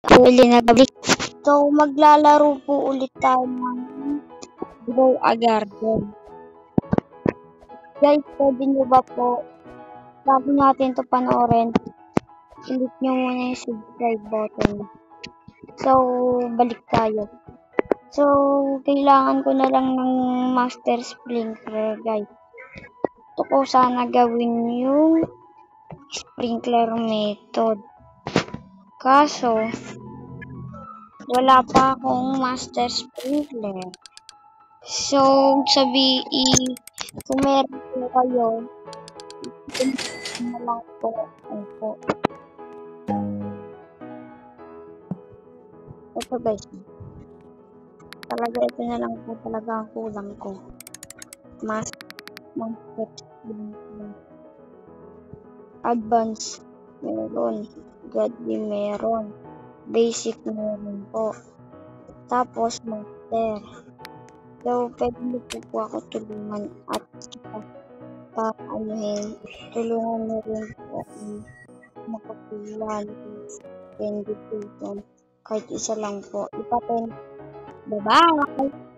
Uli na gabi. So, maglalaro po ulit tayo ng Grow a Garden. Guys, pwede nyo ba po, bago natin to panoorin, click nyo muna yung subscribe button. So, balik tayo. So, kailangan ko na lang ng master sprinkler, guys. Ito ko sana gawin yung sprinkler method. Kaso, wala pa akong master sprinkler. So, kung meron po kayo, na lang po. Ito guys. Talaga ito na lang po talaga ang kulang ko. Master sprinkler. Advance meron. Godly meron. Basic meron po. Tapos master. So, pwede mo po ako tulungan at tulungan mo rin po makakuha ng 10 kahit isa lang po. Bye-bye!